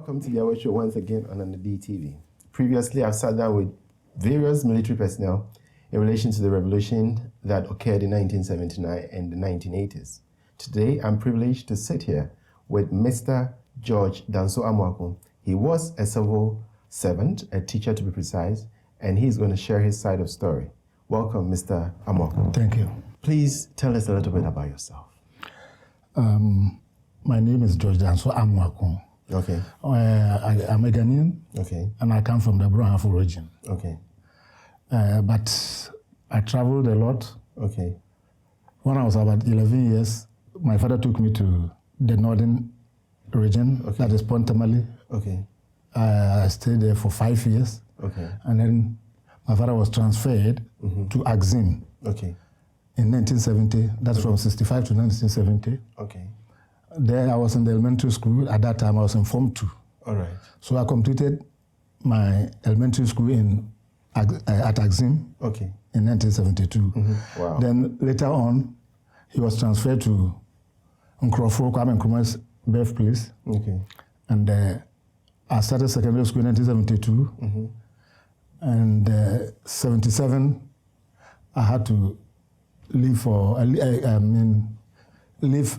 Welcome to the Hour Show once again on the DTV. Previously, I've sat down with various military personnel in relation to the revolution that occurred in 1979 and the 1980s. Today, I'm privileged to sit here with Mr. George Danso Amoako. He was a civil servant, a teacher to be precise, and he's going to share his side of story. Welcome, Mr. Amoako. Thank you. Please tell us a little bit about yourself. My name is George Danso Amoako. Okay. I'm a Ghanaian. Okay. And I come from the Brahafo region. Okay. But I traveled a lot. Okay. When I was about 11 years, my father took me to the northern region, Okay. that is Pontamali. Okay. I stayed there for 5 years. Okay. And then my father was transferred to Axim Okay. in 1970. That's from 65 to 1970. Okay. There I was in the elementary school. At that time, I was in Form 2. All right. So I completed my elementary school at Axim Okay. in 1972. Wow. Then later on, he was transferred to Nkrofo Kwame Nkrumah's birthplace. Okay. And I started secondary school in 1972. And 77, I had to leave leave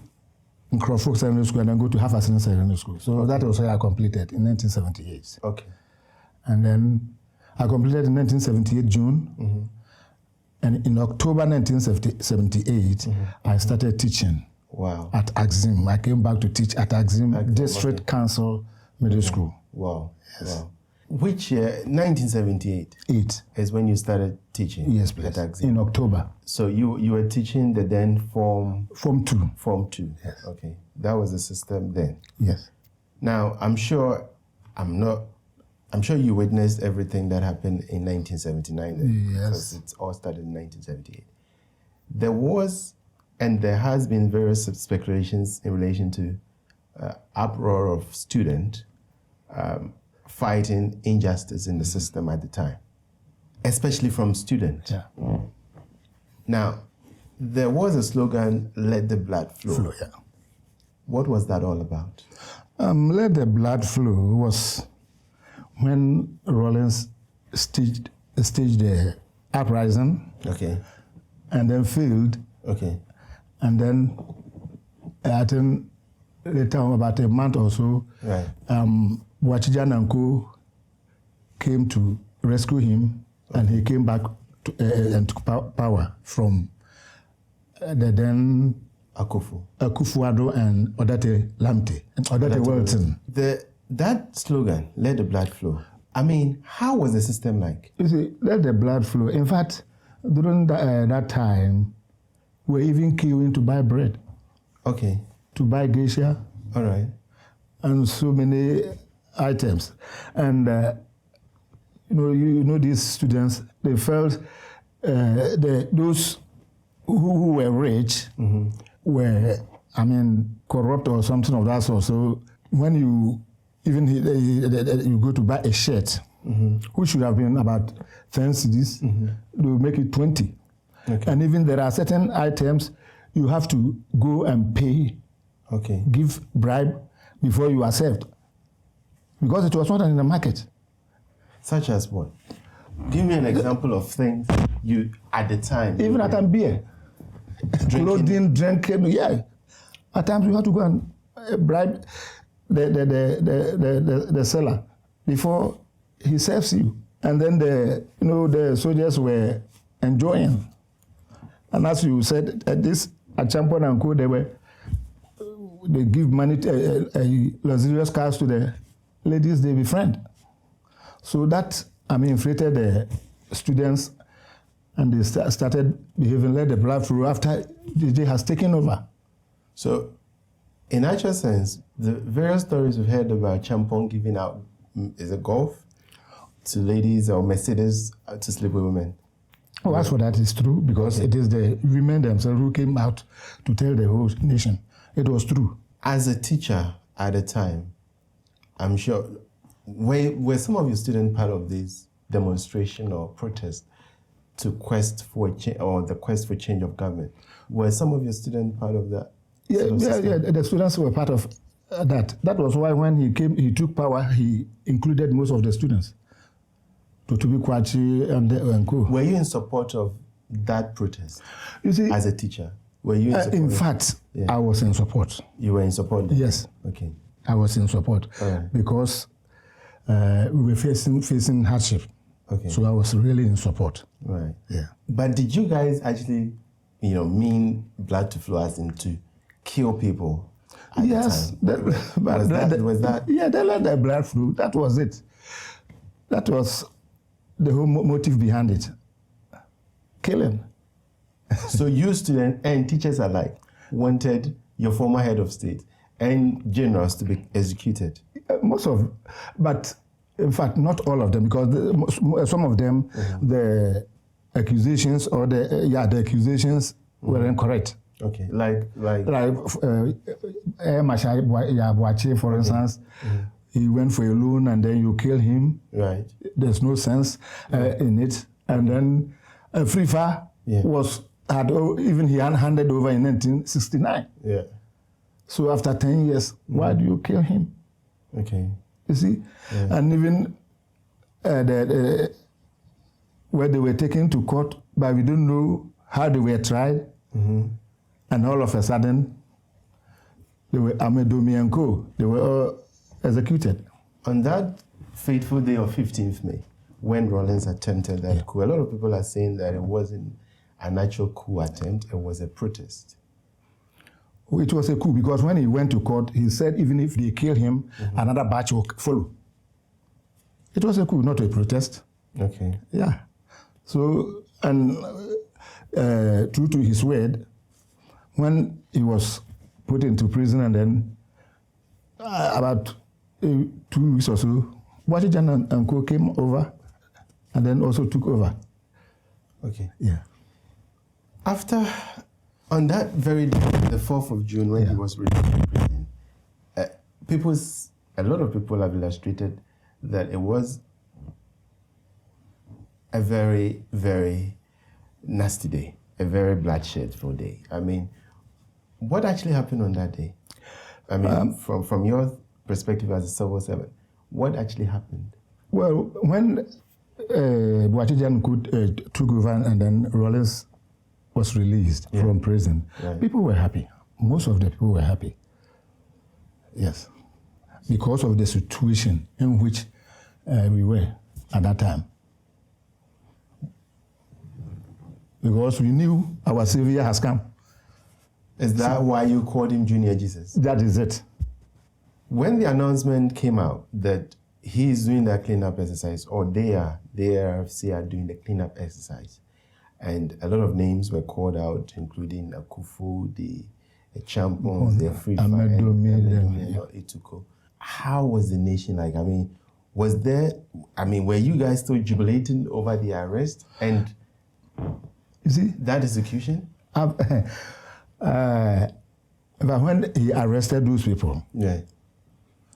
Nkrofo Secondary School and then go to Half-Assistant Secondary School. So that was where I completed in 1978. Okay. And then I completed in 1978 June. And in October 1978, I started teaching. Wow. At Axim. I came back to teach at Axim District Council Middle School. Wow. Yes. Wow. Which year? 1978 8. is when you started teaching. Yes, please. At Axim. In October. So you were teaching the then Form 2. Form 2. Yes. Okay. That was the system then. Yes. Now I'm sure you witnessed everything that happened in 1979 then. Yes. Because it all started in 1978. There was and there has been various speculations in relation to uproar of students fighting injustice in the system at the time, especially from students. Yeah. Now, there was a slogan, "Let the blood flow." Yeah. What was that all about? Let the blood flow was when Rawlings staged the uprising. Okay. And then failed. Okay. And then I think later on, about a month or so, Right. Wachijan and Co came to rescue him, and he came back and took power from the then Akufo-Addo and Odate Lamte, and Odate Welton. That slogan, "Let the blood flow," I mean, how was the system like? You see, let the blood flow. In fact, during that time, we were even queuing to buy bread. Okay. To buy geisha. All right. And so many items. And, you know these students, they felt those who were rich were, corrupt or something of that sort. So when you go to buy a shirt, which should have been about 10 cedis, they will make it 20. Okay. And even there are certain items you have to go and pay, give bribe before you accept, because it was not in the market. Such as what? Give me an example of things you, at the time. Even at time, beer, clothing, drinking, yeah. At times you have to go and bribe the seller before he serves you. And then the soldiers were enjoying. And as you said, at Champon and Co, they give money, luxurious cars to the ladies they befriend. So that, inflated the students, and they started behaving like the blood flow after DJ has taken over. So, in actual sense, the various stories we've heard about Champon giving out, is it golf to ladies or Mercedes to sleep with women? Oh, as for that, is true, because it is the women themselves who came out to tell the whole nation. It was true. As a teacher at the time, I'm sure, were some of your students part of this demonstration or protest to quest for the quest for change of government? Were some of your students part of that? Yeah, the students were part of That was why when he took power, he included most of the students. Tutubi Kwachi and co. Were you in support of that protest? You see, as a teacher, were you in support? In fact, I was in support. You were in support then? Yes. Okay. I was in support because we were facing hardship. Okay. So I was really in support. Right. Yeah. But did you guys actually, mean blood to flow as in to kill people? Yes. Was that? Yeah, they let the blood flow. That was it. That was the whole motive behind it. Killing. So you students and teachers alike wanted your former head of state and generals to be executed? But in fact, not all of them, because some of them, the accusations were incorrect. Okay, like Mashai, for instance, he went for a loan and then you kill him. Right. There's no sense in it. And then Frifa he handed over in 1969. Yeah. So after 10 years, why do you kill him? Okay. You see? Yeah. And even where they were taken to court, but we don't know how they were tried. And all of a sudden, they were Amedomi and co. They were all executed. On that fateful day of 15th May, when Rawlings attempted that coup, a lot of people are saying that it wasn't an actual coup attempt, it was a protest. It was a coup because when he went to court, he said even if they kill him, another batch will follow. It was a coup, not a protest. Okay. Yeah. So, and true to his word, when he was put into prison and then about 2 weeks or so, Wachijan and co came over and then also took over. Okay. Yeah. After, on that very day, the 4th of June, when he was released from prison, a lot of people have illustrated that it was a very, very nasty day, a very bloodshed-ful day. I mean, what actually happened on that day? I mean, from your perspective as a civil servant, what actually happened? Well, when Wachijan took over and then Rawlings was released from prison, people were happy. Most of the people were happy. Yes. Because of the situation in which we were at that time. Because we knew our Saviour has come. Is that why you called him Junior Jesus? That is it. When the announcement came out that he is doing that cleanup exercise, or the ARFC are doing the cleanup exercise, and a lot of names were called out, including Akufu, the Champons, the Free Fire, and Ituko. How was the nation like? I mean, were you guys still jubilating over the arrest and you see that execution? But when he arrested those people,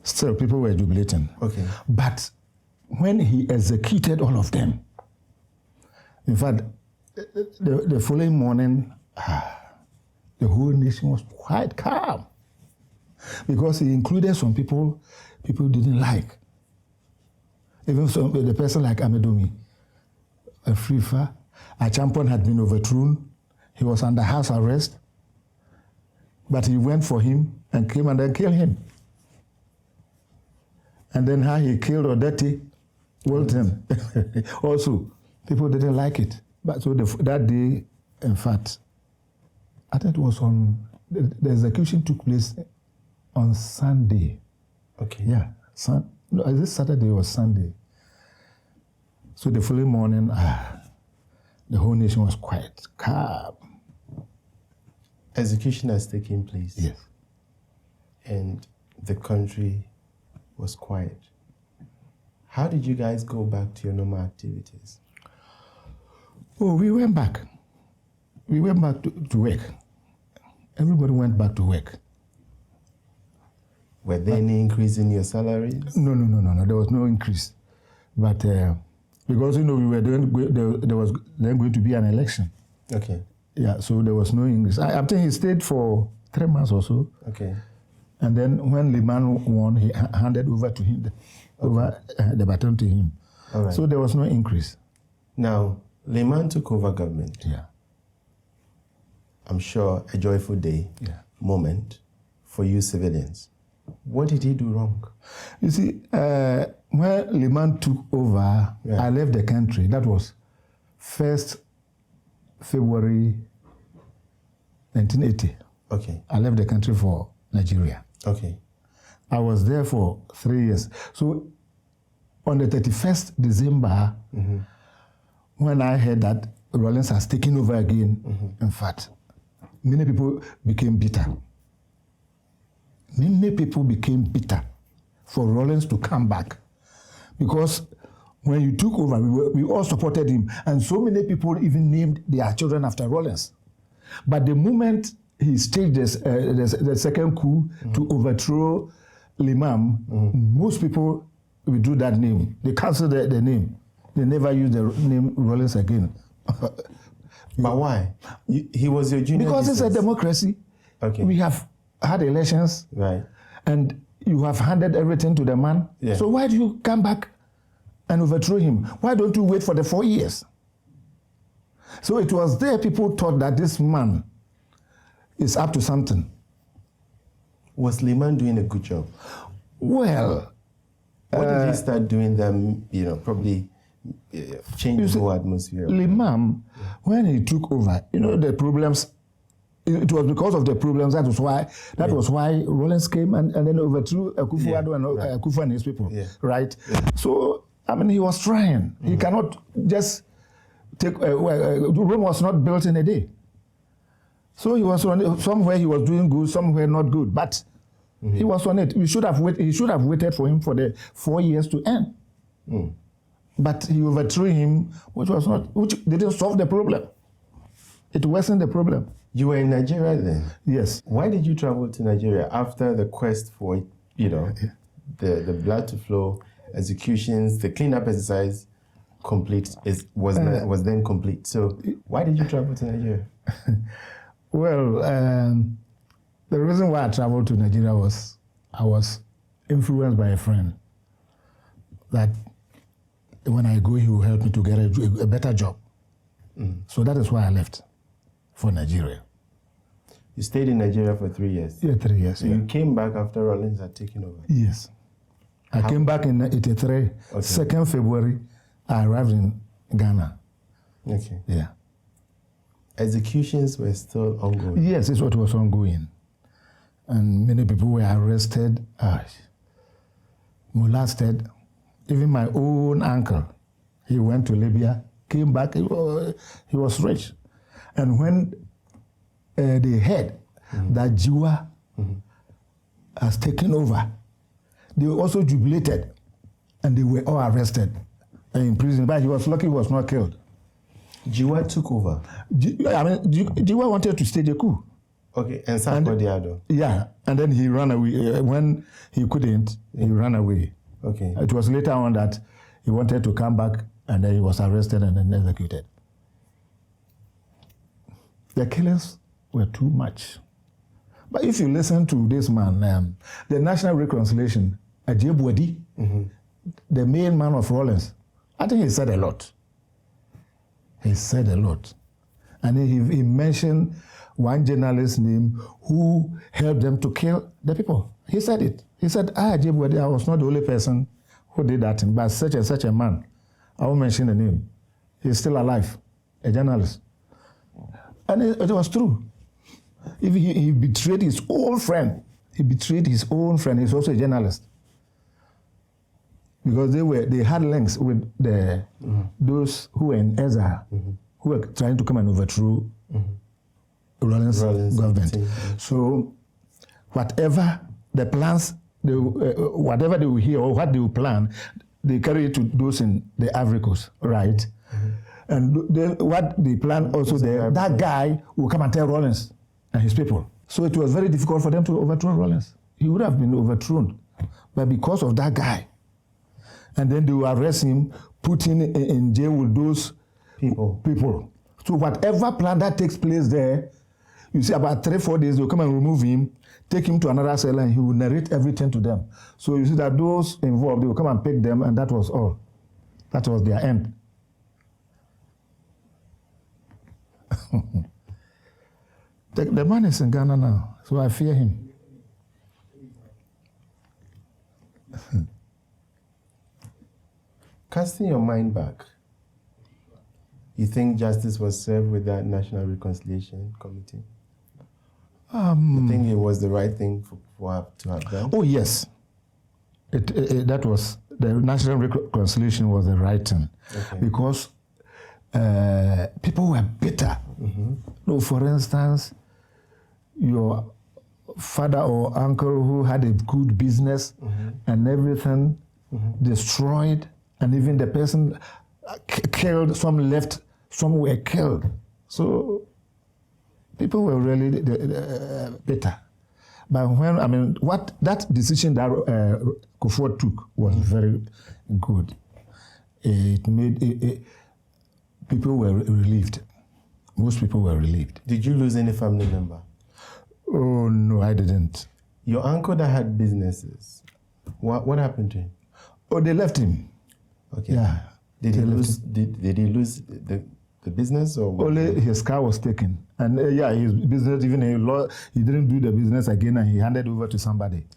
still people were jubilating. Okay. But when he executed all of them, in fact, the following morning, the whole nation was quite calm because he included some people didn't like. Even the person like Amedomi, a Frifa, a champion had been overthrown. He was under house arrest, but he went for him and came and then killed him. And then how he killed Odette, Walton, also, people didn't like it. But so that day, in fact, I think it was the execution took place on Sunday. Okay. Yeah. No, is it Saturday or Sunday? So the following morning, the whole nation was quite calm. Execution has taken place. Yes. And the country was quiet. How did you guys go back to your normal activities? Oh, we went back. We went back to work. Everybody went back to work. Were there any increase in your salaries? No. There was no increase. But because, we were there was then going to be an election. Okay. Yeah, so there was no increase. I think he stayed for 3 months or so. Okay. And then when Limann won, he handed over to him, the baton to him. All right. So there was no increase. Now, Limann took over government. Yeah. I'm sure a joyful day, moment for you civilians. What did he do wrong? You see, when Limann took over, I left the country. That was 1st February 1980. Okay. I left the country for Nigeria. Okay. I was there for 3 years. So on the 31st December, when I heard that Rawlings has taken over again, in fact, many people became bitter. Many people became bitter for Rawlings to come back. Because when you took over, we all supported him. And so many people even named their children after Rawlings. But the moment he staged the second coup to overthrow Limann, most people withdrew that name. They cancelled the name. They never used the name Rawlings again. But why? He was your junior. Because it's a democracy. Okay. We have had elections. Right. And you have handed everything to the man. Yeah. So why do you come back and overthrow him? Why don't you wait for the 4 years? So it was there people thought that this man is up to something. Was Limann doing a good job? Well, what did he start doing them, probably change the whole atmosphere? Limann, when he took over, the problems, it was because of the problems. That was why Rawlings came and then overthrew Akufo-Addo and Akufo and his people, right? Yeah. So, he was trying. He cannot just take, Rome was not built in a day. So he was on it. Somewhere he was doing good, somewhere not good, but he was on it. He should have waited for him for the 4 years to end. But he overthrew him, which didn't solve the problem. It wasn't the problem. You were in Nigeria then? Yes. Why did you travel to Nigeria after the quest for, the blood to flow, executions, the cleanup exercise was then complete? So why did you travel to Nigeria? Well, the reason why I traveled to Nigeria was I was influenced by a friend that when I go, he will help me to get a better job. So that is why I left for Nigeria. You stayed in Nigeria for 3 years? Yeah, 3 years. So you came back after Rawlings had taken over? Yes. I came back in 83. Okay. 2nd February, I arrived in Ghana. Okay. Yeah. Executions were still ongoing? Yes, it's what was ongoing. And many people were arrested, molested. Even my own uncle, he went to Libya, came back, he was rich. And when they heard that Jiwa has taken over, they also jubilated, and they were all arrested and imprisoned. But he was lucky he was not killed. Jiwa took over? Jiwa wanted to stage a coup. Okay, and Sarkodie. Yeah, and then he ran away. When he couldn't, he ran away. Okay. It was later on that he wanted to come back, and then he was arrested and then executed. The killings were too much. But if you listen to this man, the National Reconciliation, Ajebwadi, the main man of Rawlings, I think he said a lot. He said a lot. And he mentioned one journalist's name who helped them to kill the people. He said it. He said, Ajebwadi, I was not the only person who did that, but such and such a man. I won't mention the name. He's still alive, a journalist. And it was true. If he betrayed his own friend. He betrayed his own friend. He's also a journalist. Because they had links with those who were in Ezra, who were trying to come and overthrow Rawlings' government. So whatever the plans, whatever they will hear or what they will plan, they carry it to those in the Ivory Coast, right? And what they plan also there, that guy will come and tell Rawlings and his people. So it was very difficult for them to overthrow Rawlings. He would have been overthrown, but because of that guy. And then they will arrest him, put him in jail with those people. So whatever plan that takes place there, You see, about 3-4 days, they'll come and remove him, take him to another cell, and he will narrate everything to them. So you see that those involved, they will come and pick them, and that was all. That was their end. The man is in Ghana now, so I fear him. Casting your mind back, you think justice was served with that National Reconciliation Committee? You think it was the right thing to have done? Oh, yes. That was, the National Reconciliation was the right thing. Okay. Because people were bitter. No, for instance, your father or uncle who had a good business and everything destroyed, and even the person killed, some left, some were killed. So people were really bitter. But when, I mean, what that decision that Kufuor took was very good. It made people were relieved. Most people were relieved. Did you lose any family member? Oh no, I didn't. Your uncle that had businesses, what happened to him? Oh, they left him. Okay. Yeah. Did he lose? Did he lose the business or? Only his car was taken, and his business, even he didn't do the business again, and he handed over to somebody.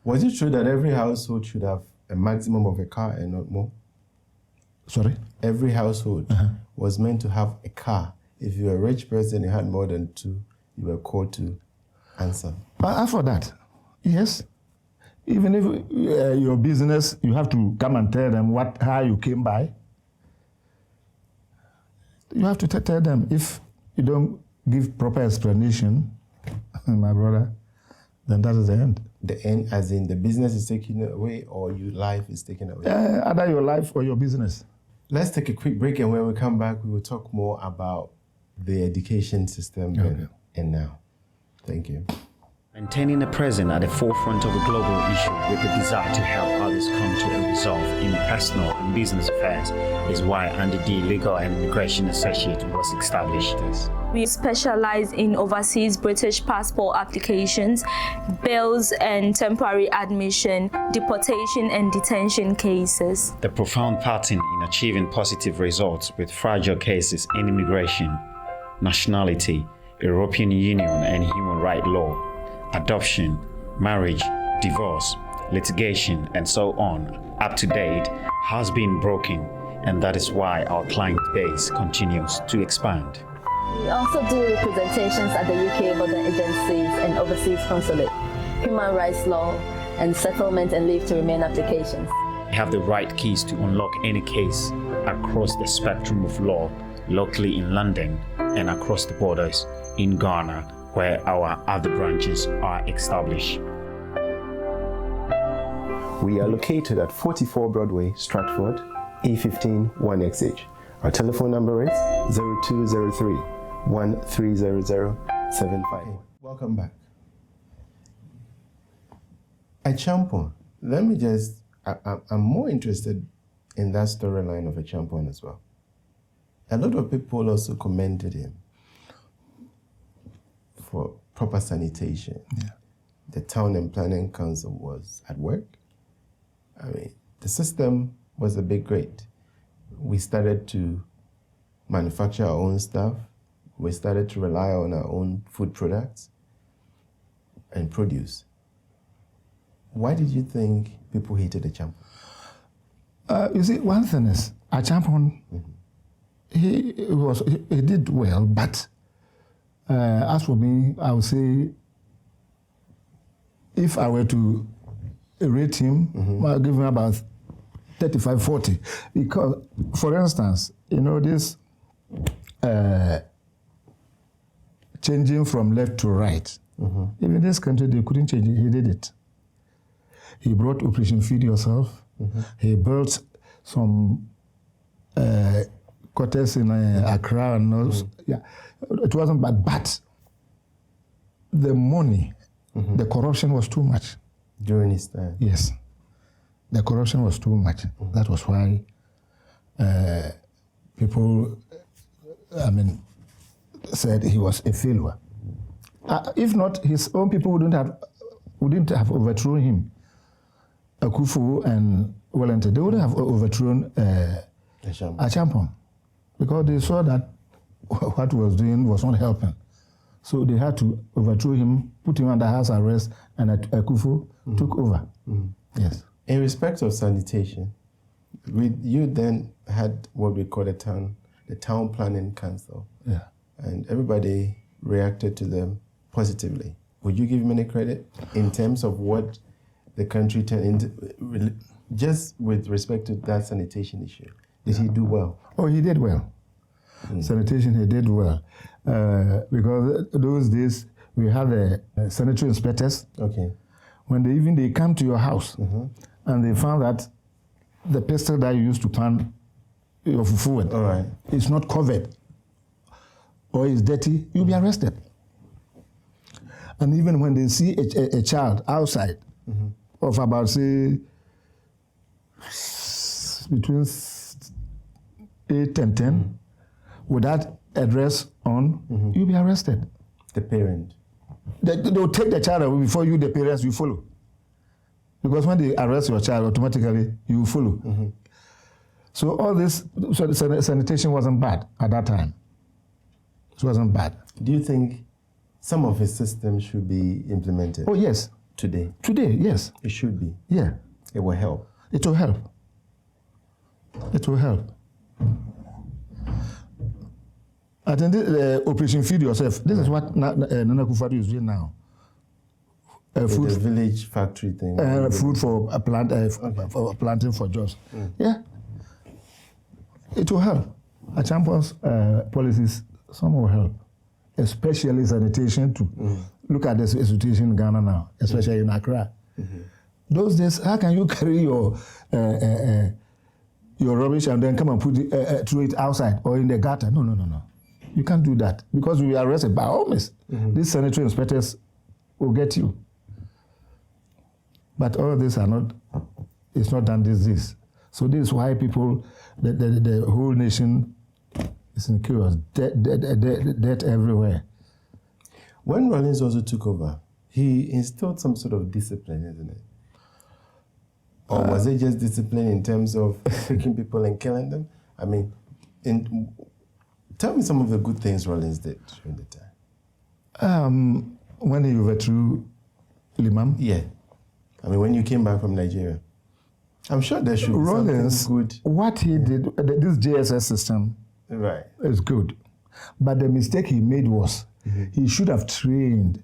Was it true that every household should have a maximum of a car and not more? Sorry? Every household was meant to have a car. If you were a rich person, you had more than 2, you were called to answer. But for that, yes. Even if your business, you have to come and tell them how you came by. You have to tell them. If you don't give proper explanation, my brother, then that is the end. The end, as in the business is taken away or your life is taken away? Either your life or your business. Let's take a quick break, and when we come back, we will talk more about the education system then and now. Thank you. Maintaining the present at the forefront of a global issue with the desire to help others come to a resolve in personal and business affairs is why Andy D Legal and Immigration Associate was established. We specialize in overseas British passport applications, bails and temporary admission, deportation and detention cases. The profound pattern in achieving positive results with fragile cases in immigration, nationality, European Union and human rights law, adoption, marriage, divorce, litigation, and so on, up to date, has been broken, and that is why our client base continues to expand. We also do representations at the UK border agencies and overseas consulate, human rights law, and settlement and leave to remain applications. We have the right keys to unlock any case across the spectrum of law, locally in London and across the borders in Ghana, where our other branches are established. We are located at 44 Broadway, Stratford, E15 1XH. Our telephone number is 0203 130075. Welcome back. Acheampong, let me just, I'm more interested in that storyline of Acheampong as well. A lot of people also commended him for proper sanitation. Yeah. The Town and Planning Council was at work. I mean, the system was a bit great. We started to manufacture our own stuff. We started to rely on our own food products and produce. Why did you think people hated Acheampong? You see, one thing is, Acheampong, he did well, but as for me, I would say, if I were to rate him, I'll give him about 35, 40. Because, for instance, this changing from left to right, even this country, they couldn't change it. He did it. He brought Operation Feed Yourself. He built some quarters in Accra and those. Yeah, it wasn't bad, but the money, the corruption was too much. During his time? Yes. The corruption was too much. That was why people, said he was a failure. If not, his own people wouldn't have overthrown him. Akufo and Wellington, they wouldn't have overthrown Achampong, because they saw that what he was doing was not helping. So they had to overthrow him, put him under house arrest, and Akufo took over. Yes. In respect of sanitation, you then had what we call the town planning council. Yeah. And everybody reacted to them positively. Would you give him any credit in terms of what the country turned into, just with respect to that sanitation issue? Did he do well? Oh, he did well. Sanitation, he did well. Because those days, we had the sanitary inspectors. Okay. When they come to your house and they found that the pestle that you used to pan your fufu with is not covered or is dirty, you'll be arrested. And even when they see a child outside of about, say, between 8 and 10, without a dress on, you'll be arrested. The parent. They'll take the child away before you, the parents, you follow. Because when they arrest your child, automatically you follow. So all this, so the sanitation wasn't bad at that time. It wasn't bad. Do you think some of his systems should be implemented? Oh, yes. Today? Today, yes. It should be. Yeah. It will help. It will help. It will help. I think Operation Feed Yourself, this is what Nana Akufo-Addo is doing now. Food, the village factory thing. Food for planting for jobs. Yeah. It will help. Achampong's policies, some will help. Especially sanitation to look at the situation in Ghana now, especially in Accra. Those days, how can you carry your rubbish and then come and put it, throw it outside or in the gutter? No. You can't do that because we are arrested by all means. These sanitary inspectors will get you. But all this it's not done these days. So this is why people, the whole nation is in chaos, debt everywhere. When Rawlings also took over, he instilled some sort of discipline, isn't it? Or was it just discipline in terms of picking people and killing them? I mean, tell me some of the good things Rawlings did during the time. When he overthrew Limann? Yeah. I mean, when you came back from Nigeria. I'm sure there should be Rawlings, something good. What he did, this JSS system is good. But the mistake he made was he should have trained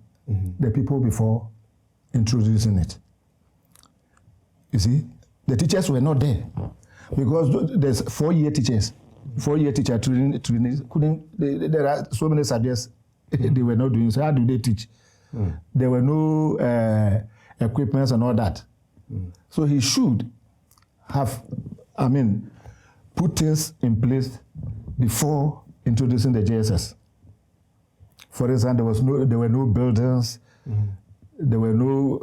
the people before introducing it. You see, the teachers were not there because there's 4-year teachers. 4-year teacher training there are so many subjects they were not doing. So how do they teach? There were no equipments and all that. So he should have, put things in place before introducing the JSS. For instance, there were no buildings, there were no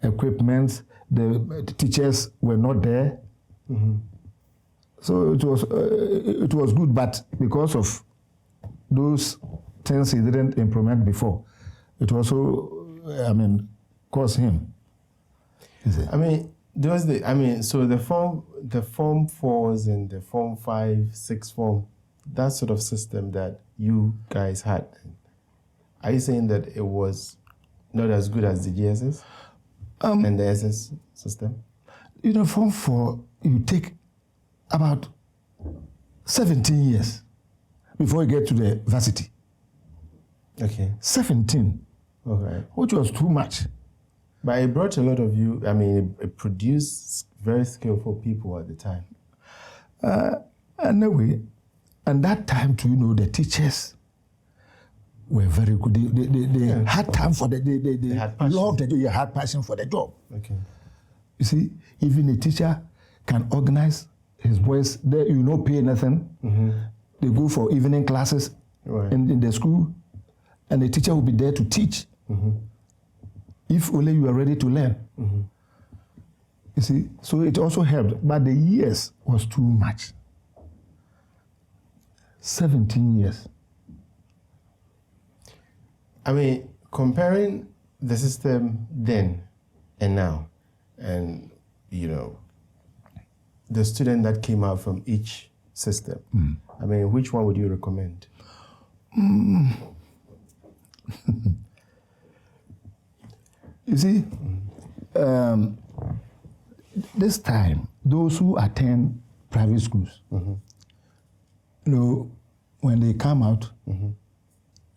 equipment, the teachers were not there. So it was good, but because of those things he didn't implement before, it also, caused him. So the form 4s and the form 5, 6 form, that sort of system that you guys had, are you saying that it was not as good as the GSS and the SS system? Form 4, you take about 17 years before you get to the varsity. Okay. 17. Okay. Which was too much. But it brought a lot of you, it produced very skillful people at the time. Anyway, and that time too, the teachers were very good. They had time for they loved it. They had passion for the job. Okay. You see, even a teacher can organize his boys. They pay nothing. They go for evening classes in the school, and the teacher will be there to teach. If only you are ready to learn. You see, so it also helped, but the years was too much. 17 years. I mean, comparing the system then and now, and, the student that came out from each system, I mean, which one would you recommend? You see, this time, those who attend private schools, when they come out,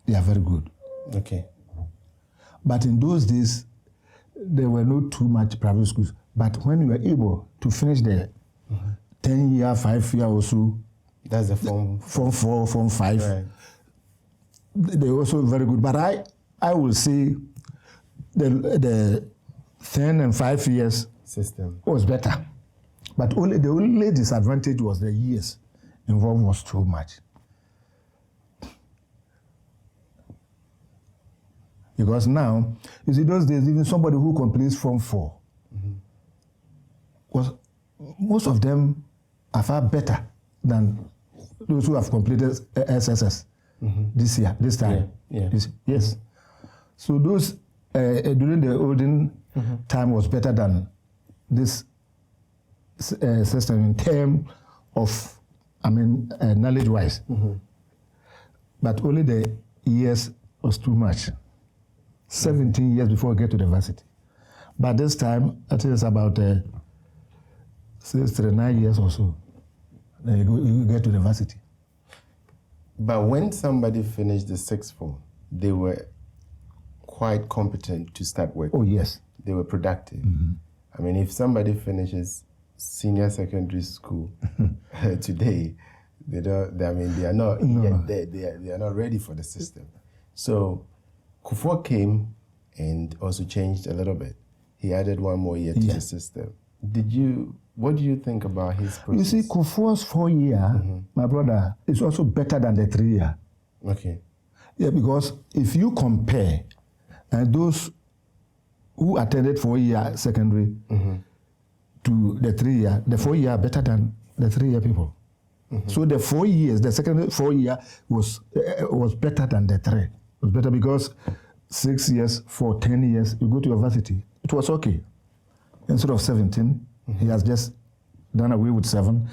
they are very good. Okay. But in those days, there were not too much private schools. But when you were able to finish the 10-year, 5-year or so, that's the form 4, form 5, right. They're also very good. But I will say the 10 and 5 years system was better. But the only disadvantage was the years involved was too much. Because now, you see, those days, even somebody who completes Form 4, most of them are far better than those who have completed SSS this time. Yeah. Yes. So those, during the olden time was better than this system in terms of, knowledge-wise. But only the years was too much. 17 years before I get to the university. But this time, I think it's about 6 to 9 years or so. Then you get to the university. But when somebody finished the 6th form, they were quite competent to start work. Oh, yes. They were productive. I mean, if somebody finishes senior secondary school today, they are not they are not ready for the system. So Kufuor came and also changed a little bit. He added 1 more year to the system. What do you think about his process? You see, Kufuor's 4-year, my brother, is also better than the 3-year. Okay. Yeah, because if you compare those who attended 4-year secondary to the 3-year, the 4-year are better than the 3-year people. So the 4 years, the second 4-year was better than the 3. It was better because 6 years for 10 years, you go to university. It was okay. Instead of 17, he has just done away with 7.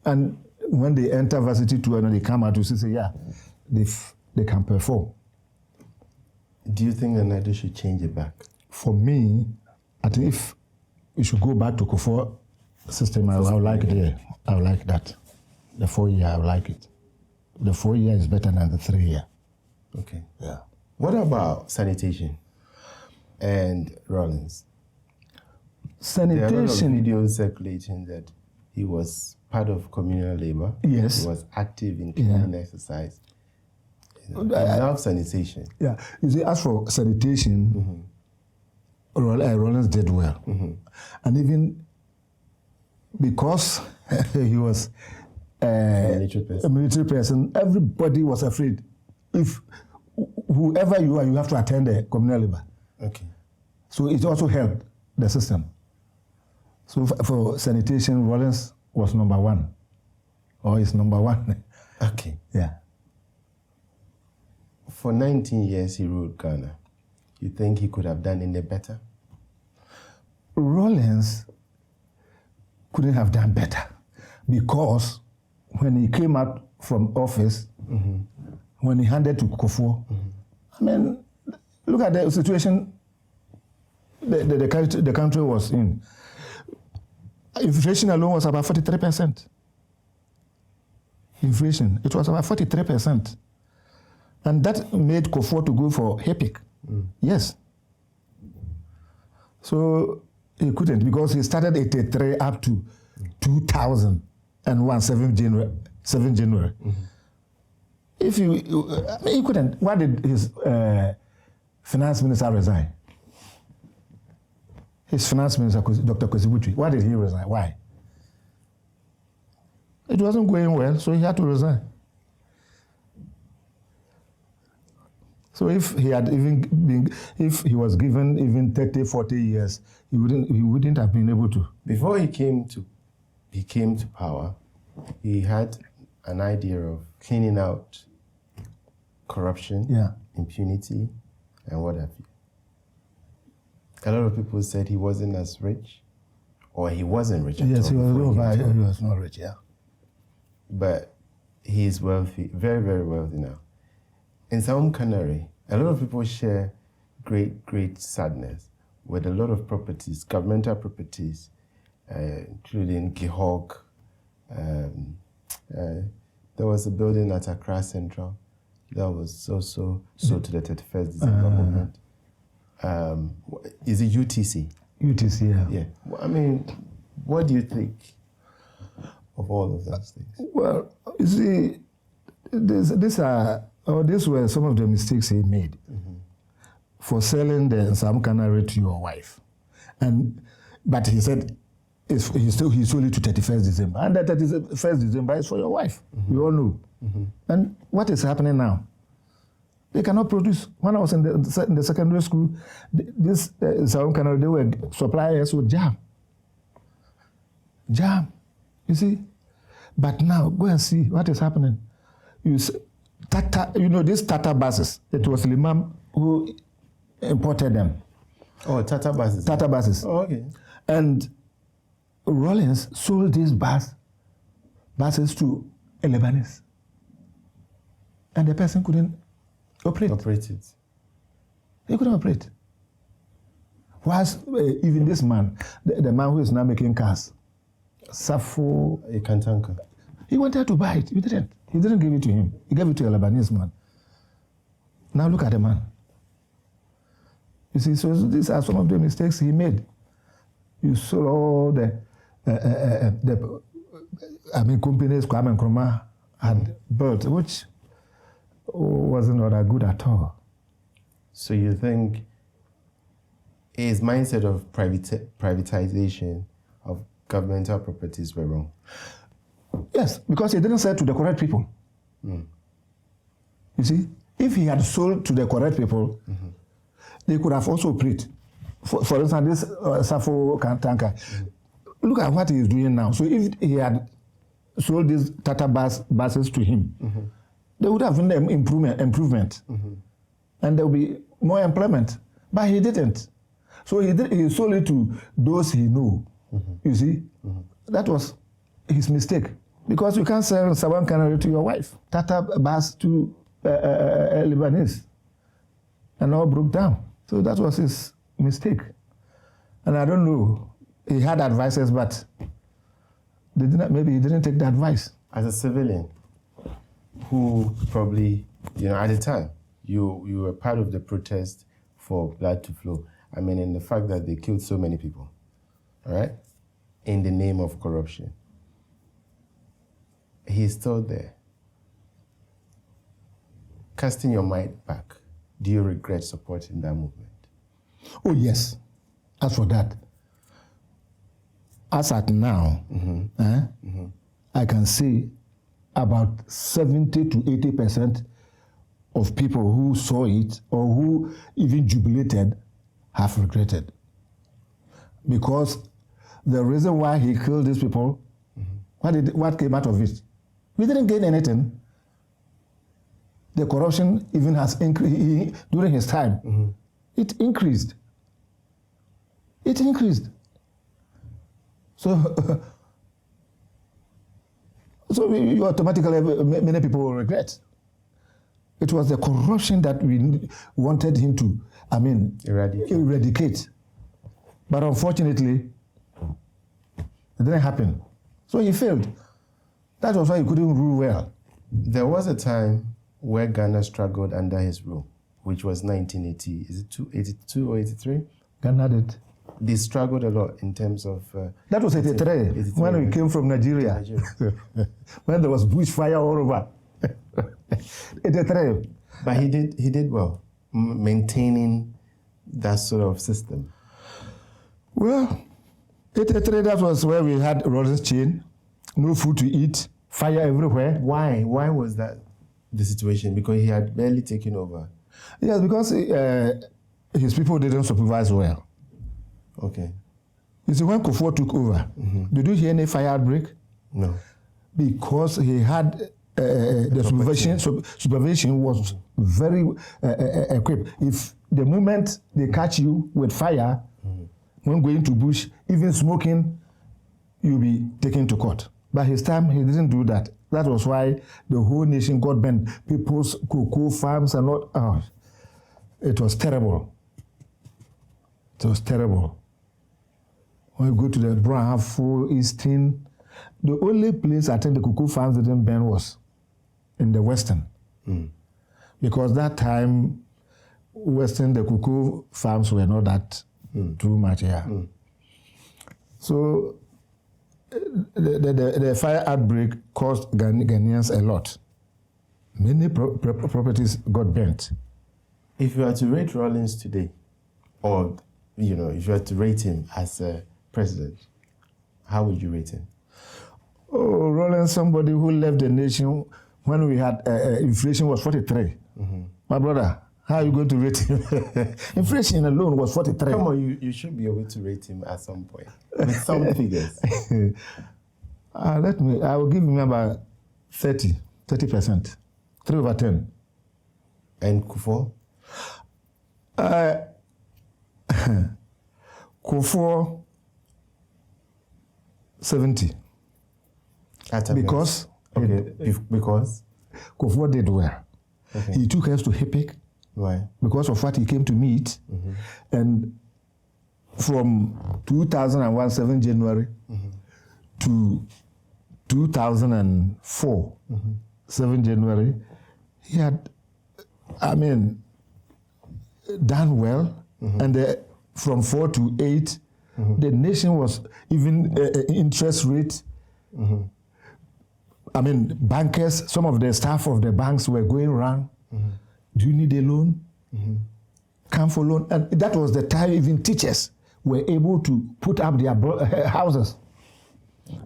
And when they enter varsity 2 and they come out, you say, yeah, they can perform. Do you think the NIDO should change it back? For me, I think if we should go back to Kufuor system, I would like it there. I would like that. The 4-year, I would like it. The 4-year is better than the 3-year. Okay. Yeah. What about sanitation and Rollins? Sanitation. There are a lot of videos circulating that he was part of communal labor. Yes. He was active in cleaning exercise. I love sanitation. Yeah. You see, as for sanitation, Rollins did well. And even because he was a military person, everybody was afraid. If whoever you are, you have to attend the communal labor. Okay. So it also helped the system. So for sanitation, Rollins was number 1. Or is number 1. Okay. Yeah. For 19 years he ruled Ghana. You think he could have done any better? Rollins couldn't have done better because when he came out from office, when he handed to Kufuor, I mean, look at the situation the country was in. Inflation alone was about 43%. Inflation, it was about 43%. And that made Kufuor to go for HEPIC. Yes. So he couldn't because he started 83 up to 2001, 7 January. If he couldn't. Why did his finance minister resign? His finance minister, Dr. Kwesi, why did he resign? Why? It wasn't going well, so he had to resign. So if he had if he was given even 30, 40 years, he wouldn't have been able to. Before he came to power, he had an idea of cleaning out corruption, Yeah. impunity, and what have you. A lot of people said he wasn't as rich, or he wasn't rich at Yes, all. he was before over. came to He was not rich, yeah. But he's wealthy, very, very wealthy now. In Southern Canary, a lot of people share great sadness with a lot of properties, governmental properties, including Gihog. There was a building at Accra Central that was so to the 31st December movement. Is it UTC? UTC, yeah. Yeah. I mean, what do you think of all of those things? Well, you see, these were some of the mistakes he made for selling the Sam Canary to your wife. But he said he sold it to 31st December. And that 31st December is for your wife. We all know. And what is happening now? They cannot produce. When I was in the secondary school, this Sam Canary, they were suppliers with jam. Jam, you see? But now, go and see what is happening. These Tata buses, it was Limann who imported them. Oh, Tata buses. Tata buses. Oh, okay. And Rollins sold these buses to a Lebanese. And the person couldn't operate. Operate it. He couldn't operate. Whilst even this man, the man who is now making cars, Saviour, A Kantanka. he wanted to buy it. He didn't. He didn't give it to him. He gave it to a Lebanese man. Now look at the man. You see, so these are some of the mistakes he made. You saw all the companies Kwame Nkrumah had built, which wasn't that good at all. So you think his mindset of privatization of governmental properties were wrong? Yes, because he didn't sell to the correct people. You see, if he had sold to the correct people, they could have also prayed. For instance, this Saviour tanker. Look at what he is doing now. So if he had sold these Tata buses to him, they would have been improvement. And there would be more employment. But he didn't. So he sold it to those he knew. You see? That was his mistake. Because you can't sell Savannah Canary to your wife. Tata bus to Lebanese. And all broke down. So that was his mistake. And I don't know. He had advices, but maybe he didn't take the advice. As a civilian, who probably, at the time, you were part of the protest for blood to flow. I mean, in the fact that they killed so many people, all right, in the name of corruption. He's still there. Casting your mind back, do you regret supporting that movement? Oh, yes. As for that, as at now, I can say about 70 to 80% of people who saw it or who even jubilated have regretted. Because the reason why he killed these people, what came out of it? We didn't gain anything. The corruption even has increased during his time. It increased. It increased. So you automatically, many people will regret. It was the corruption that we wanted him to, eradicate. But unfortunately, it didn't happen. So he failed. That was why he couldn't rule well. There was a time where Ghana struggled under his rule, which was 1980. Is it 82 or 83? Ghana did. They struggled a lot in terms of... that was 83, when we came from Nigeria. When there was bushfire all over. 83. But he did well, maintaining that sort of system. Well, 83, that was where we had Rollins chain, no food to eat, fire everywhere. Why? Why was that the situation? Because he had barely taken over. Yes, because his people didn't supervise well. Okay. You see, when Kufuor took over, did you hear any fire outbreak? No. Because he had the supervision was very equipped. If the moment they catch you with fire, when going to bush, even smoking, you'll be taken to court. But his time, he didn't do that. That was why the whole nation got bent. People's cocoa farms and all. Oh, it was terrible. It was terrible. When you go to the Brahafo, Eastern, the only place I think the cocoa farms didn't burn was in the Western. Because that time, Western, the cocoa farms were not that too much here. So the fire outbreak cost Ghanaians a lot. Many properties got burnt. If you were to rate Rawlings today, or if you were to rate him as a president, how would you rate him? Oh, Rawlings, somebody who left the nation when we had inflation was 43. My brother, how are you going to rate him? Inflation alone was 43. Come on, you should be able to rate him at some point with some figures. I will give him about 30%, 3/10. And Kufuor? Kufuor, 70. Because because Kufuor did well. Okay. He took us to HIPIC. Why? Because of what he came to meet. And from 2001, 7 January, to 2004, 7 January, he had, done well. And from 4 to 8, the nation was even interest rate. Bankers, some of the staff of the banks were going around. Do you need a loan? Come for loan. And that was the time even teachers were able to put up their houses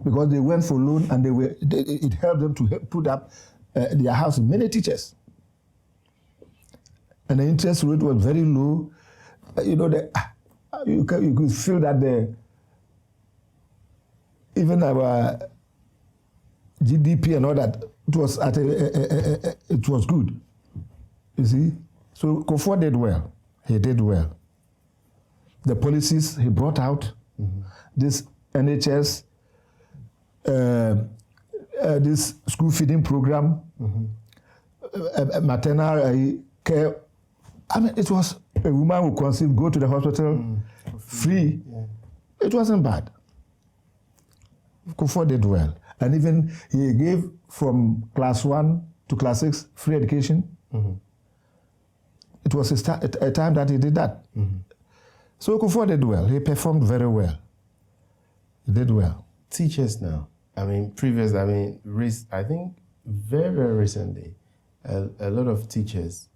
because they went for loan and it helped them to put up their houses. Many teachers. And the interest rate was very low. You could feel that even our GDP and all that, it was good. You see? So Kufuor did well. He did well. The policies he brought out, this NHS, this school feeding program, maternal care. It was a woman who conceived, go to the hospital free. Yeah. It wasn't bad. Kufuor did well. And even he gave from class 1 to class 6 free education. It was a time that he did that. So Kufuor did well. He performed very well. He did well. Teachers now. I think very, very recently, a lot of teachers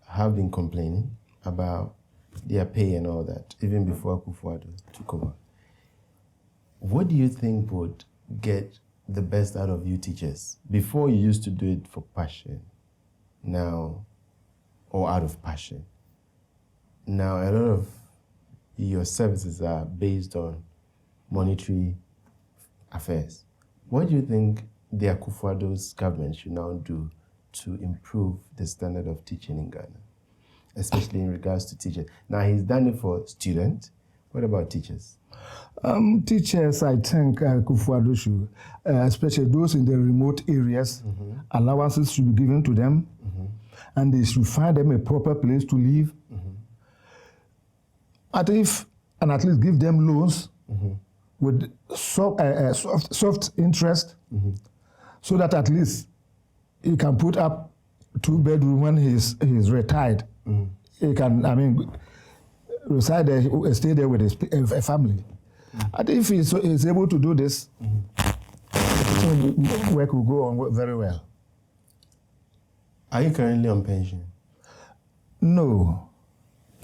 have been complaining about their pay and all that, even before Kufuor took over. What do you think would get the best out of you teachers? Before you used to do it for passion, now, or out of passion. Now, a lot of your services are based on monetary affairs. What do you think the Akufo-Addo's government should now do to improve the standard of teaching in Ghana, especially in regards to teachers? Now, he's done it for students. What about teachers? Teachers, I think Akufo-Addo should, especially those in the remote areas, allowances should be given to them, and they should find them a proper place to live. At least give them loans with soft interest, so that at least he can put up 2-bedroom when he's retired. He can, reside there, stay there with his family. And if he's able to do this, work will go on very well. Are you currently on pension? No.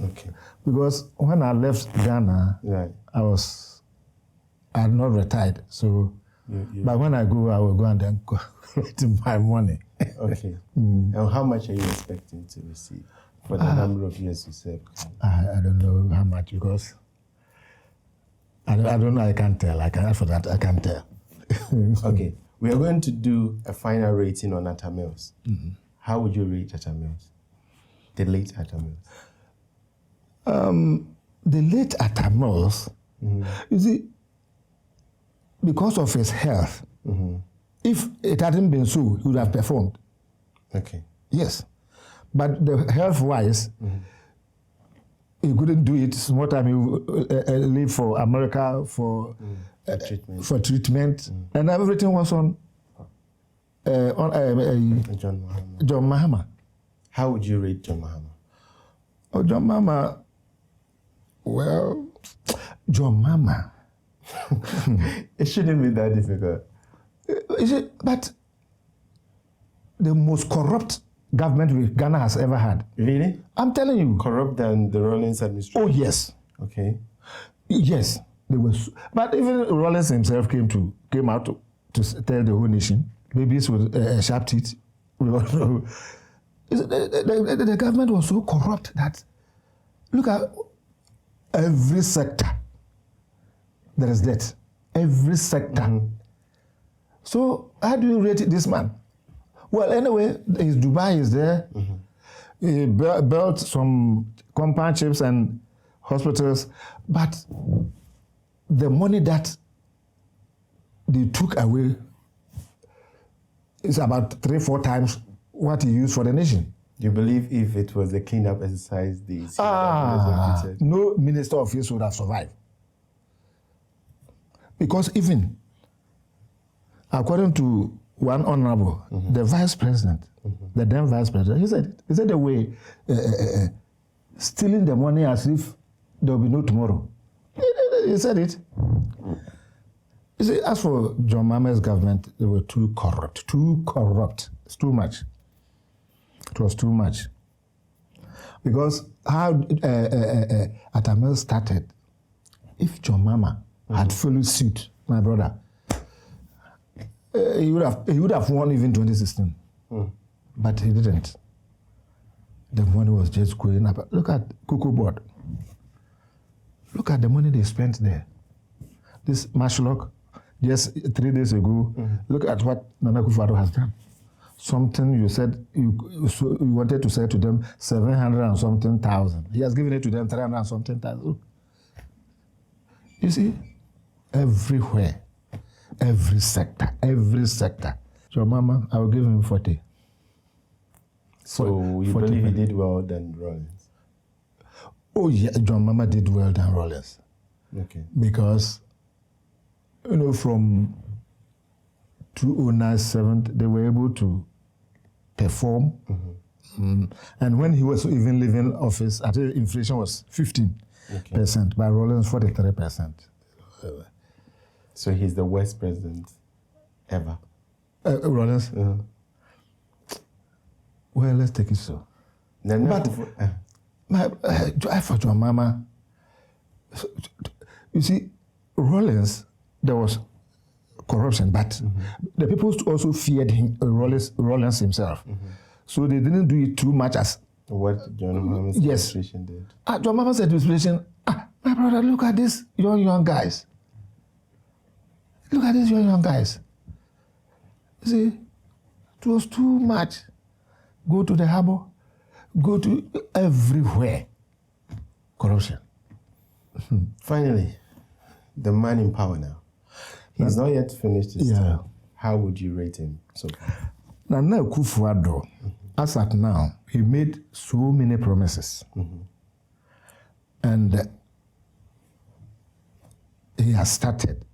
Okay. Because when I left Ghana, I had not retired. So, but when I go, I will go and then collect my money. Okay. And how much are you expecting to receive for the number of years you served? I don't know how much, because I don't know. I can't tell. For that, I can't tell. Okay. We are going to do a final rating on Atta Mills. How would you rate Atta Mills? The late Atta Mills. The late Atta Mills, you see, because of his health, if it hadn't been so, he would have performed. Okay. Yes. But the health-wise, he couldn't do it. Small time he leave for America for treatment. And everything was on John Mahama. John Mahama. How would you rate John Mahama? Oh, John Mahama. Well, John Mahama. It shouldn't be that difficult. Is it? But the most corrupt government Ghana has ever had. Really? I'm telling you. Corrupt than the Rawlings administration? Oh, yes. Okay. Yes. There was, but even Rawlings himself came out to tell the whole nation, babies with sharp teeth. The government was so corrupt that, look at every sector, there is debt. Every sector. So how do you rate this man? Well, anyway, his Dubai is there. He built some compound ships and hospitals, but the money that they took away is about 3-4 times what he used for the nation. You believe if it was a cleanup exercise, no minister of his would have survived. Because even, according to one honorable, the vice president, the then vice president, he said the way stealing the money as if there will be no tomorrow. He said it. You see, as for John Mahama's government, they were too corrupt. It's too much. It was too much. Because how Atta Mills started, if John Mahama had followed suit, my brother, he would have won even 2016. But he didn't. The money was just going up. Look at Cocoa Board. Look at the money they spent there. This Mashlock, just 3 days ago, look at what Nana Akufo-Addo has done. Something you said, you wanted to say to them 700 and something thousand. He has given it to them 300 and something thousand. You see, everywhere, every sector. Your mama, I will give him 40. So you believe he did well than Rawlings? Oh yeah, John Mahama did well than Rawlings. Okay. Because, from 2007, they were able to perform. And when he was even leaving office, I think inflation was 15%, by Rawlings 43%. So he's the worst president ever. Rawlings? Well, let's take it so. But for John Mahama, you see, Rawlings, there was corruption, but the people also feared him, Rawlings himself. So they didn't do it too much as what John Mahama's administration did. John Mahama's administration, my brother, look at these young guys. Look at these young guys. You see, it was too much. Go to the harbor, go to everywhere. Corruption. Finally, the man in power now. He's not yet finished his term. How would you rate him so far? Nana Akufo-Addo, as at now, he made so many promises. And he has started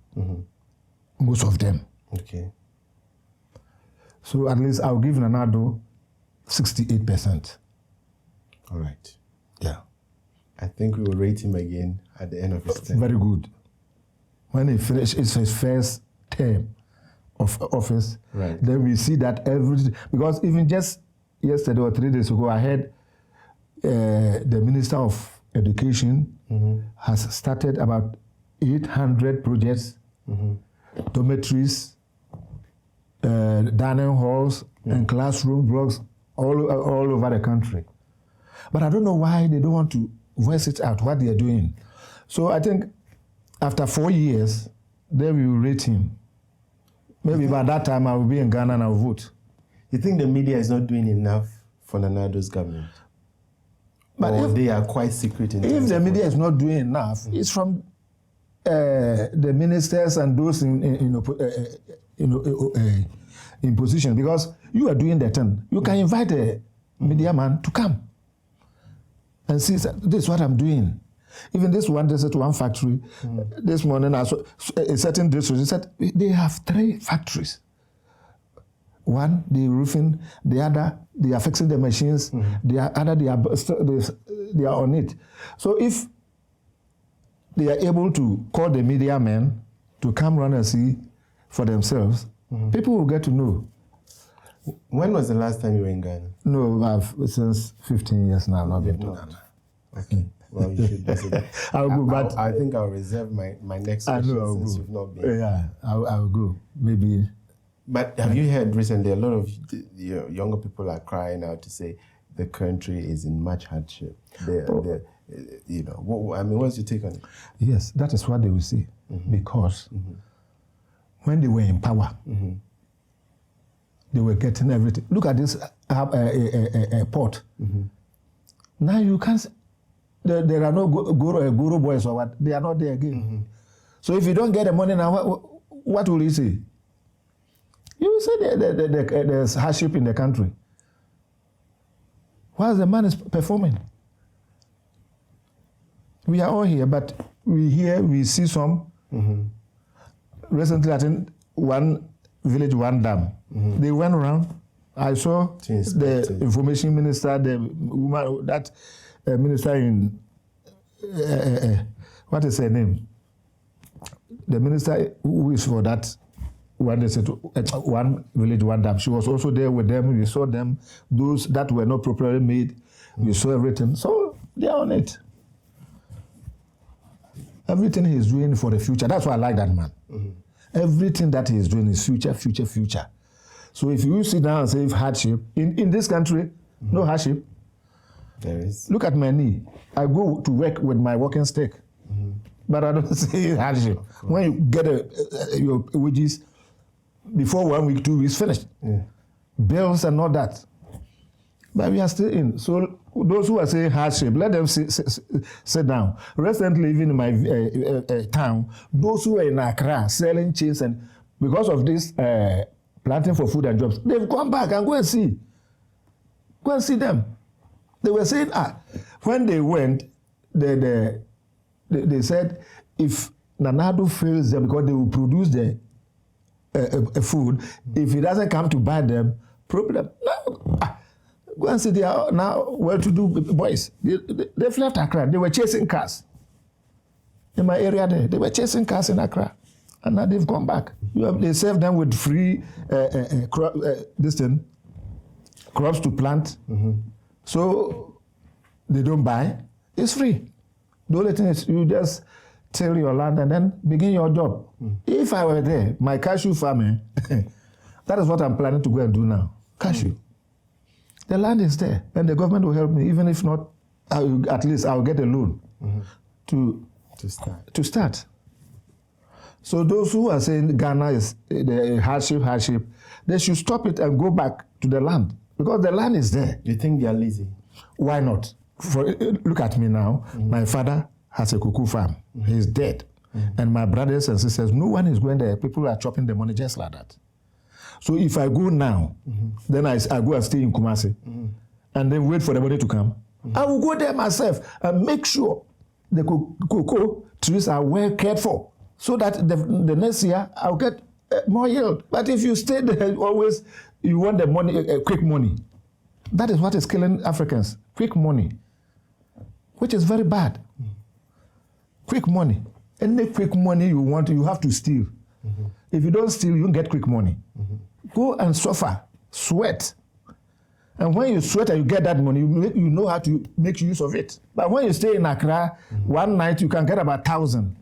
most of them. Okay. So at least I'll give Nana Addo 68%. All right. Yeah. I think we will rate him again at the end of his term. Very good. When he finishes his first term of office, then we see that because even just yesterday or 3 days ago, I heard the Minister of Education has started about 800 projects, dormitories, dining halls, and classroom blocks all over the country. But I don't know why they don't want to voice it out, what they are doing. So I think after 4 years, then we will rate him Maybe by that time I will be in Ghana and I will vote. You think the media is not doing enough for Nana Addo's government? But or if they are quite secret in If the media is not doing enough, it's from the ministers and those in position, because you are doing the thing. You can invite a media man to come and see, this is what I'm doing. Even this one, there's one factory. This morning, I saw a certain district. They said they have 3 factories. One, the roofing. The other, they are fixing the machines. The other, they are on it. So if they are able to call the media men to come run and see for themselves, people will get to know. When was the last time you were in Ghana? No, I've since 15 years now. I've not been to Ghana. Okay. Well, you should visit. I'll go, but I think I'll reserve my next question since you've not been. Yeah, I'll go. Maybe. But have you heard recently a lot of younger people are crying out to say the country is in much hardship? What's your take on it? Yes, that is what they will say. Because when they were in power, they were getting everything. Look at this port. Now you can't. There are no guru boys or what. They are not there again. So if you don't get the money now, what will you say? You will say there's hardship in the country. While the man is performing. We are all here, but we see some. Recently, I think one village, one dam. They went around. I saw the information minister, the woman, that minister in, what is her name? The minister who is for that one, they said, one village, one dam. She was also there with them. We saw them, those that were not properly made. We saw everything. So they are on it. Everything he is doing for the future. That's why I like that man. Everything that he is doing is future, future, future. So if you sit down and say hardship, in this country, no hardship. There is. Look at my knee. I go to work with my walking stick. But I don't say hardship. When you get your wages, before 1 week, 2 weeks, finished. Bills and all that. But we are still in. So those who are saying hardship, let them sit down. Recently, even in my town, those who are in Accra selling cheese, and because of this planting for food and jobs, they've gone back and go and see. Go and see them. They were saying, when they went, they said if Nana Addo fails them because they will produce the food, if he doesn't come to buy them, problem. No. Go and see, they are now well-to-do boys. They've left Accra. They were chasing cars. In my area there, they were chasing cars in Accra. And now they've gone back. They serve them with free crops to plant. So they don't buy. It's free. The only thing is you just till your land and then begin your job. If I were there, my cashew farming, that is what I'm planning to go and do now. Cashew. The land is there, and the government will help me. Even if not, at least I'll get a loan to start. So those who are saying Ghana is the hardship, they should stop it and go back to the land, because the land is there. You think they are lazy? Why not? Look at me now. My father has a cuckoo farm. He's dead. And my brothers and sisters, no one is going there. People are chopping the money just like that. So if I go now, then I go and stay in Kumasi, and then wait for the money to come. I will go there myself and make sure the cocoa trees are well cared for, so that the next year I'll get more yield. But if you stay there, always you want the money, quick money. That is what is killing Africans. Quick money, which is very bad. Quick money. Any quick money you want, you have to steal. If you don't steal, you don't get quick money. Go and suffer, sweat. And when you sweat and you get that money, you know how to make use of it. But when you stay in Accra, one night you can get about 1,000.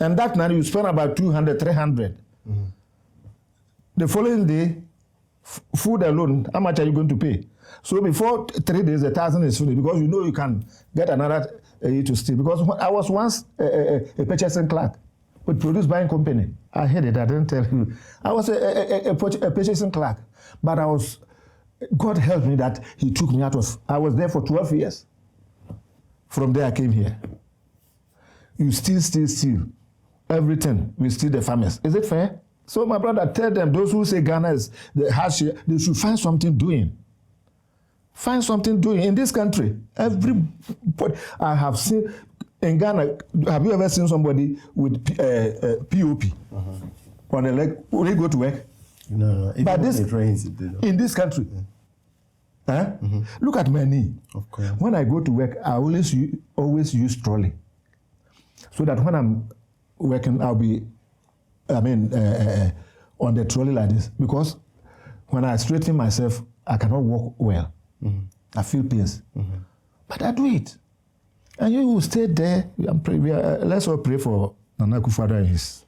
And that night you spend about 200, 300. The following day, food alone, how much are you going to pay? So before 3 days, 1,000 is finished, because you know you can get another to steal. Because I was once a purchasing clerk. with produce buying company. I heard it. I didn't tell you. I was a purchasing clerk, but God helped me that He took me out of. I was there for 12 years. From there I came here. You steal everything. We steal the farmers. Is it fair? So my brother, tell them, those who say Ghana is the hardship, they should find something doing. Find something doing in this country. Everybody, I have seen in Ghana. Have you ever seen somebody with POP on a leg? Will they go to work? No. But this, it rains, it did. in this country, look at my knee. Of course. When I go to work, I always use trolley, so that when I'm working, I'll be, on the trolley like this, because when I straighten myself, I cannot walk well. I feel pains, but I do it. And you will stay there and pray. Let's all pray for Nana Akufo-Addo and his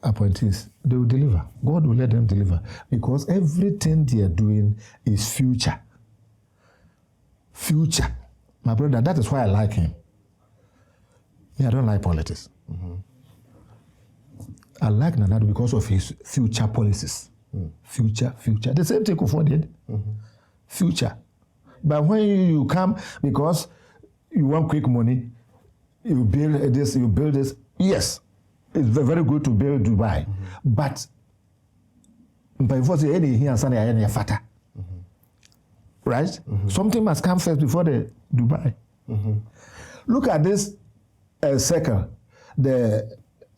appointees. They will deliver. God will let them deliver, because everything they are doing is future. Future. My brother, that is why I like him. I don't like politics. I like Nana because of his future policies. Future. The same thing Akufo did. Future. But when you come because you want quick money, you build this. Yes, it's very good to build Dubai. But before the any here and any fata. Right? Something must come first before the Dubai. Look at this circle,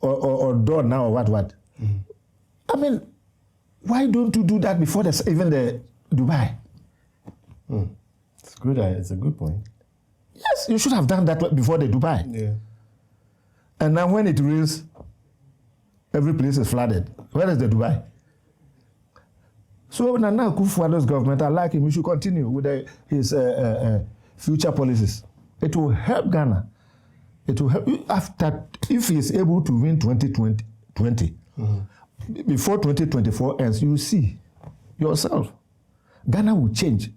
or door now, or what? I mean, why don't you do that before even the Dubai? It's good. It's a good point. Yes, you should have done that before the Dubai. Yeah. And now when it rains, every place is flooded. Where is the Dubai? So Nana Akufo-Addo's government, I like him. We should continue with his future policies. It will help Ghana. It will help if he is able to win 2020. Before 2024 ends, you will see yourself. Ghana will change.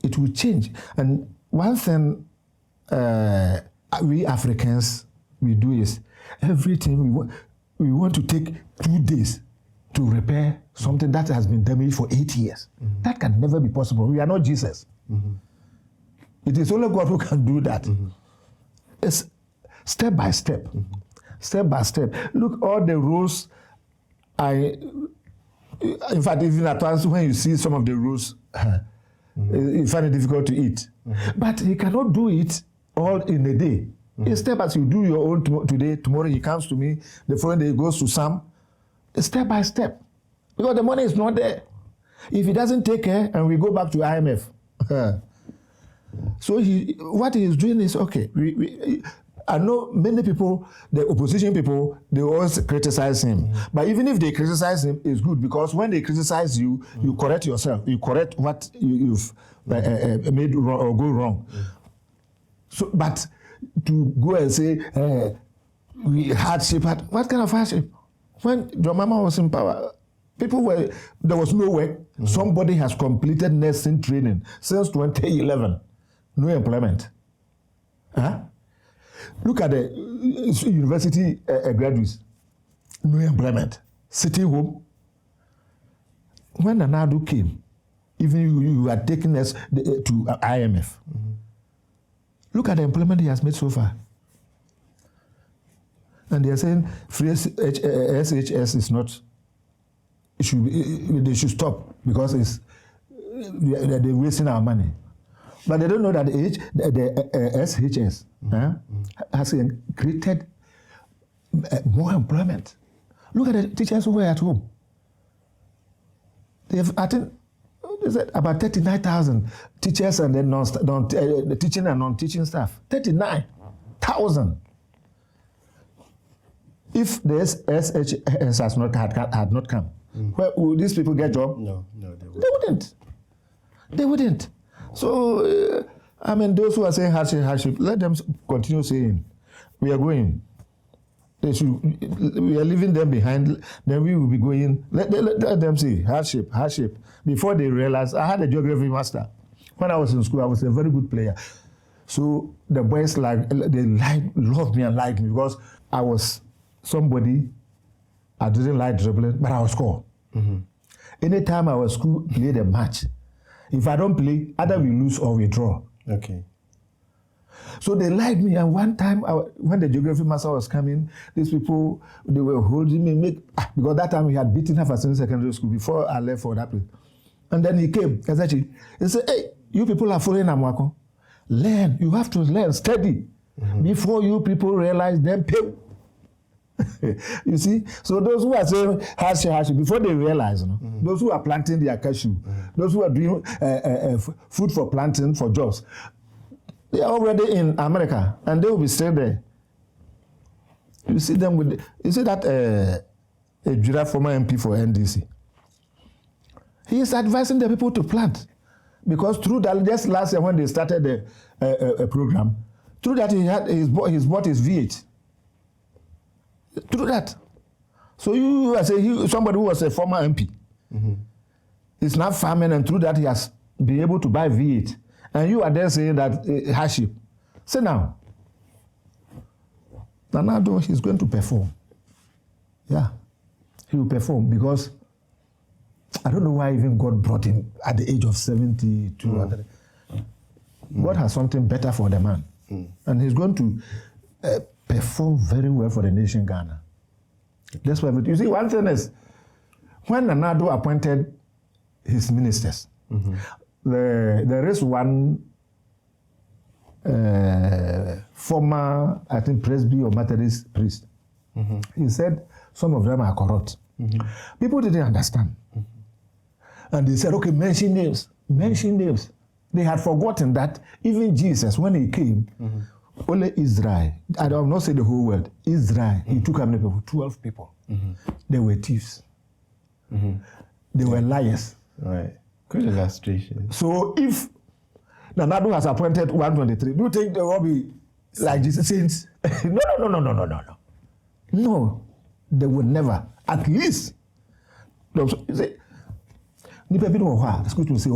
It will change. And one thing we Africans, we do is everything we want to take 2 days to repair something that has been damaged for 8 years. That can never be possible. We are not Jesus. It is only God who can do that. It's step by step. Step by step. Look, all the rules, in fact, even at times when you see some of the rules, you find it difficult to eat. But he cannot do it all in a day. Step as you do your own today, tomorrow he comes to me, the following day he goes to Sam. Step by step. Because the money is not there. If he doesn't take care, and we go back to IMF. So what he is doing is, okay, I know many people, the opposition people, they always criticize him. But even if they criticize him, it's good, because when they criticize you, you correct yourself. You correct what you've made wrong or go wrong. So, but to go and say, hardship, what kind of hardship? When your mama was in power, there was no work. Somebody has completed nursing training since 2011. No employment. Look at the university graduates. No employment. Sitting home. When Nanado came, even you had taken us to IMF. Look at the employment he has made so far. And they are saying free SHS is not. They should stop because they're wasting our money. But they don't know that the SHS has created more employment. Look at the teachers who were at home. They have, I think, they said about 39,000 teachers and then teaching and non-teaching staff. 39,000. If the SHS had not come, where would these people get job? No, they wouldn't. They wouldn't. So, those who are saying hardship, let them continue saying, we are going. We are leaving them behind, then we will be going. Let them say hardship. Before they realize, I had a geography master. When I was in school, I was a very good player. So the boys loved me and liked me because I was somebody. I didn't like dribbling, but I would score. Anytime I was school, play the match. If I don't play, either we lose or we draw. Okay. So they liked me, and one time when the geography master was coming, these people, they were holding me, because that time we had beaten her for secondary school before I left for that place. And then he came, he said, hey, you people are following Amoako. Learn, you have to learn, study. Before you people realize, then pay. You see, so those who are saying hashi, before they realize, those who are planting their cashew, those who are doing food for planting for jobs, they are already in America and they will be still there. You see them with, you see that a Jura former MP for NDC. He is advising the people to plant because through that, just last year when they started a program, through that he's bought his V8. Through that. So you are saying somebody who was a former MP is now farming, and through that he has been able to buy V8. And you are there saying that hardship. Say now. Nanado is going to perform. Yeah. He will perform because I don't know why even God brought him at the age of 72. God has something better for the man. And he's going to perform very well for the nation Ghana. That's why, you see, one thing is, when Nanado appointed his ministers, there is one former, I think, Presby or Methodist priest. He said some of them are corrupt. People didn't understand. And they said, okay, mention names. Mention names. They had forgotten that even Jesus, when he came, only Israel, I don't not say the whole world, Israel, he took how many people? 12 people. They were thieves. They were liars. Right. Good illustration. So if Nanado has appointed 123, do you think they will be like Jesus saints? No. No, they would never. At least, you say, excuse me, say,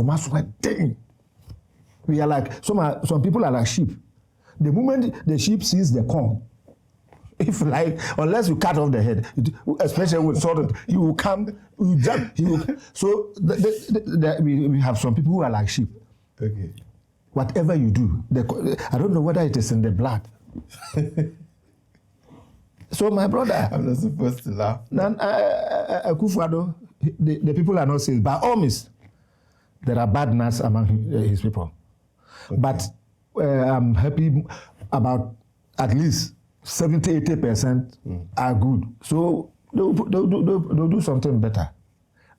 we are like, some people are like sheep. The moment the sheep sees the corn, if like, unless you cut off the head, especially with salt, you will come, you jump. So we have some people who are like sheep. Okay. Whatever you do, I don't know whether it is in the blood. So my brother, I'm not supposed to laugh. Akufo-Addo, the people are not saved. By all means, there are bad nuts among his people. Okay. But I'm happy about at least 70-80% are good. So they'll do something better.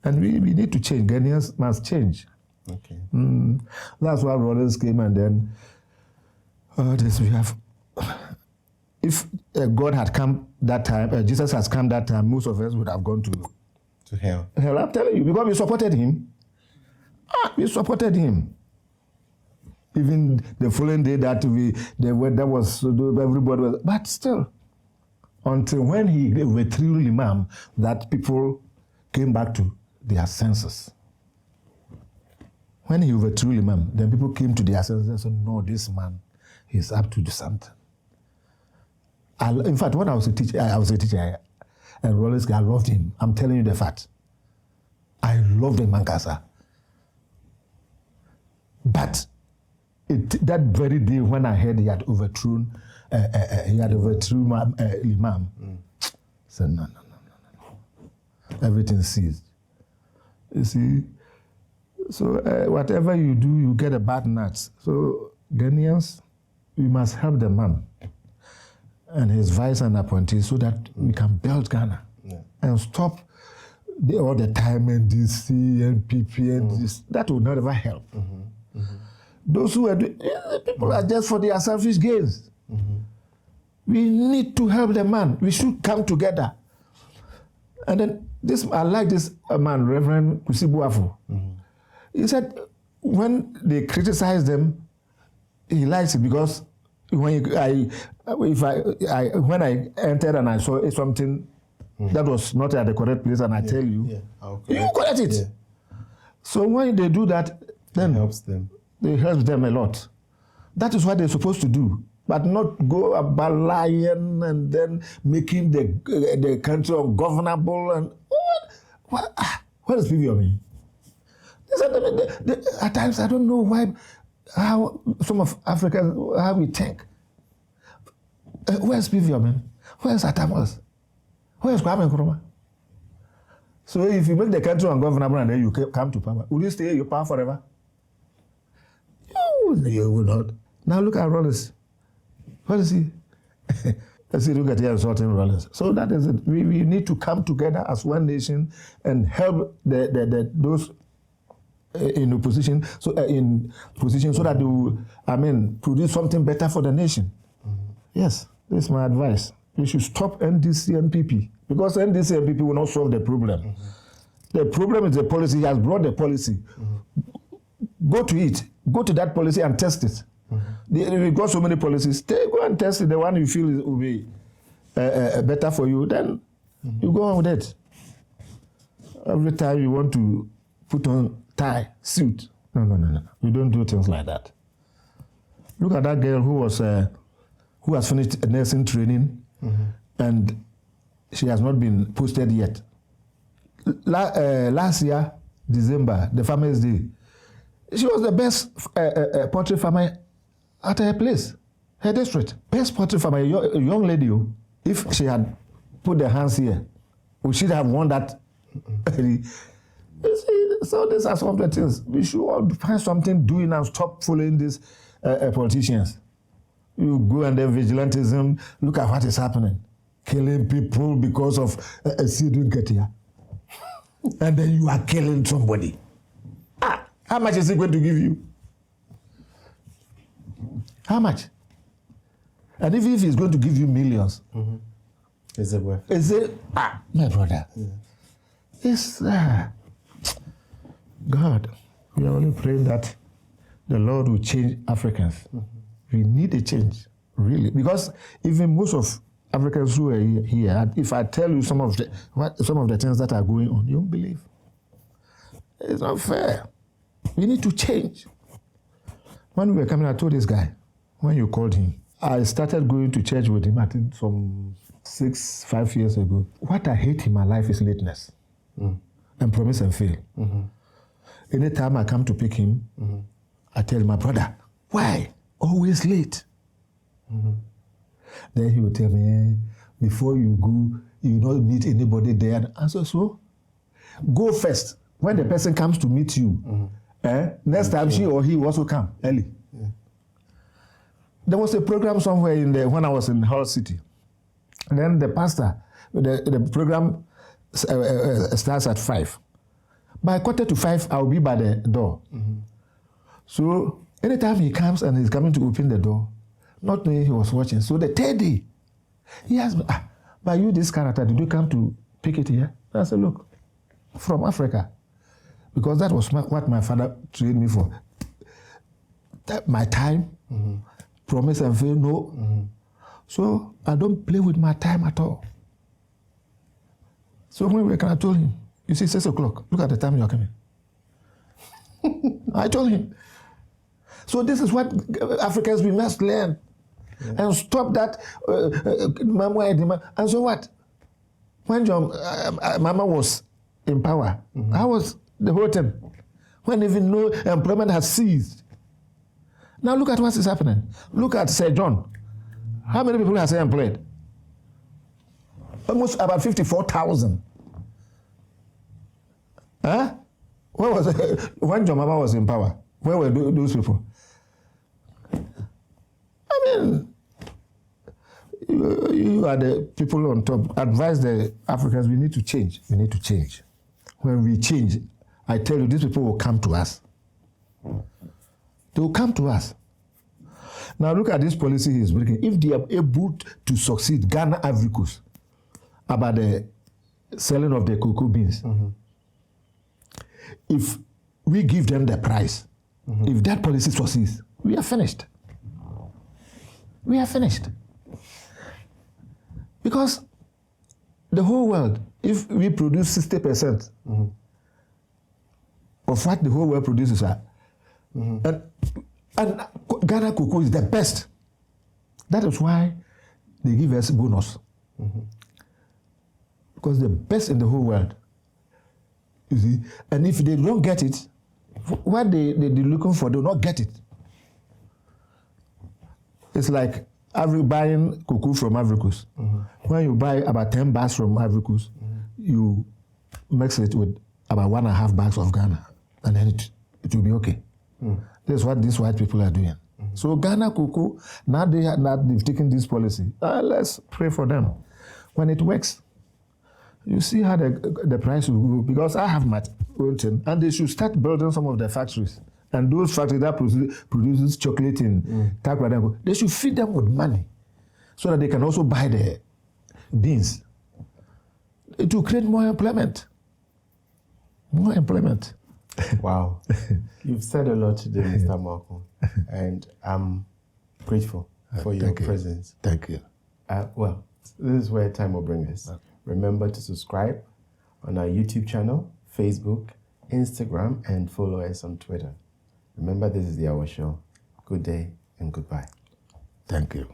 And we need to change. Ghanaians must change. Okay. That's why Rollins came, and then this we have. If God had come that time, Jesus has come that time, most of us would have gone to hell. Hell, I'm telling you, because we supported him. We supported him. Even the following day that everybody was, but still, until when he overthrew Limann, that people came back to their senses. When he overthrew Limann, then people came to their senses and said, no, this man, he's up to do something. In fact, when I was a teacher, and Rollins, I loved him. I'm telling you the fact. I loved him, Mankasa. But that very day when I heard he had overthrown Limann, I said, no. Everything ceased. You see? So whatever you do, you get a bad nuts. So Ghanaians, we must help the man and his vice and appointees so that we can build Ghana and stop all the time NDC, NPP, and this. That will never help. Those who are doing, people are just for their selfish gains. We need to help the man. We should come together. And then I like this man, Reverend Kusibuafo. He said when they criticize them, he likes it because when I entered and I saw something that was not at the correct place, and I tell you, you correct it. So when they do that, then it helps them. It helps them a lot. That is what they're supposed to do, but not go about lying and then making the country ungovernable. And what is PV mean? At times, I don't know how some of Africans, how we think. Where's PV man? Where's Atamas? Where's Kwame Nkrumah? So if you make the country ungovernable and then you come to power, will you stay in your power forever? You will not. Now look at Rollins. What is he? Let's see, look at here insulting Rollins. So that is it. We need to come together as one nation and help those in opposition, so that they will, produce something better for the nation. Yes, this is my advice. We should stop NDC and PP, because NDC and PP will not solve the problem. The problem is the policy. He has brought the policy. Go to it. Go to that policy and test it. We've got so many policies. Go and test it. The one you feel will be better for you, then you go on with it. Every time you want to put on tie, suit. No. You don't do things like that. Look at that girl who has finished nursing training, and she has not been posted yet. Last year, December, the Farmers' Day, she was the best poultry farmer at her place, her district. Best poultry farmer, a young lady. If she had put her hands here, we should have won that. So these are some of the things. We should all find something doing and stop following these politicians. You go and then vigilantism, look at what is happening. Killing people because of a seedling here. And then you are killing somebody. How much is he going to give you? How much? And if he's going to give you millions, is it worth it? Is it? My brother. Yeah. It's God. We are only praying that the Lord will change Africans. We need a change, really, because even most of Africans who are here, if I tell you some of the things that are going on, you won't believe. It's not fair. We need to change. When we were coming, I told this guy, when you called him, I started going to church with him, I think some 5 years ago. What I hate in my life is lateness and promise and fail. Anytime I come to pick him, I tell my brother, why? Always late. Then he will tell me, before you go, you don't meet anybody there. I said, so go first. When the person comes to meet you, next time she or he will also come early. There was a program somewhere when I was in Hull City. And then the pastor, the program starts at 5. By 4:45, I'll be by the door. So anytime he comes and he's coming to open the door, not knowing he was watching. So the third day, he asked me, by you this character, did you come to pick it here? I said, look, from Africa. Because that was what my father trained me for. My time, promise and fail, no. So I don't play with my time at all. So when we came, I told him, you see, 6 o'clock, look at the time you're coming. I told him. So this is what Africans, we must learn. And stop that and so what? When Mama was in power, how was the whole thing? When even no employment has ceased. Now look at what is happening. Look at Sir John. How many people has he employed? Almost about 54,000. Huh? Where was when John Mama was in power? Where were those people? I mean, you are the people on top. Advise the Africans, we need to change. We need to change. When we change, I tell you, these people will come to us. They will come to us. Now look at this policy he's breaking. If they are able to succeed, Ghana Ivory Coast, about the selling of the cocoa beans, if we give them the price, if that policy succeeds, we are finished. We are finished. Because the whole world, if we produce 60% of what the whole world produces, and And Ghana cocoa is the best. That is why they give us bonus. Because the best in the whole world. You see? And if they don't get it, what they're looking for, they'll not get it. It's like buying cocoa from Ivory Coast. When you buy about 10 bags from Ivory Coast, you mix it with about 1.5 bags of Ghana, and then it will be okay. That's what these white people are doing. So Ghana cocoa, now they've taken this policy. Let's pray for them. When it works, you see how the price will go. Because I have my own thing, and they should start building some of the factories. And those factories that produces chocolate in Taekwondo, they should feed them with money so that they can also buy the beans. It will create more employment. More employment. Wow. You've said a lot today, Mr. Amoako, and I'm grateful for your presence. Thank you. Well, this is where time will bring us. Okay. Remember to subscribe on our YouTube channel, Facebook, Instagram, and follow us on Twitter. Remember, this is the Hour Show. Good day and goodbye. Thank you.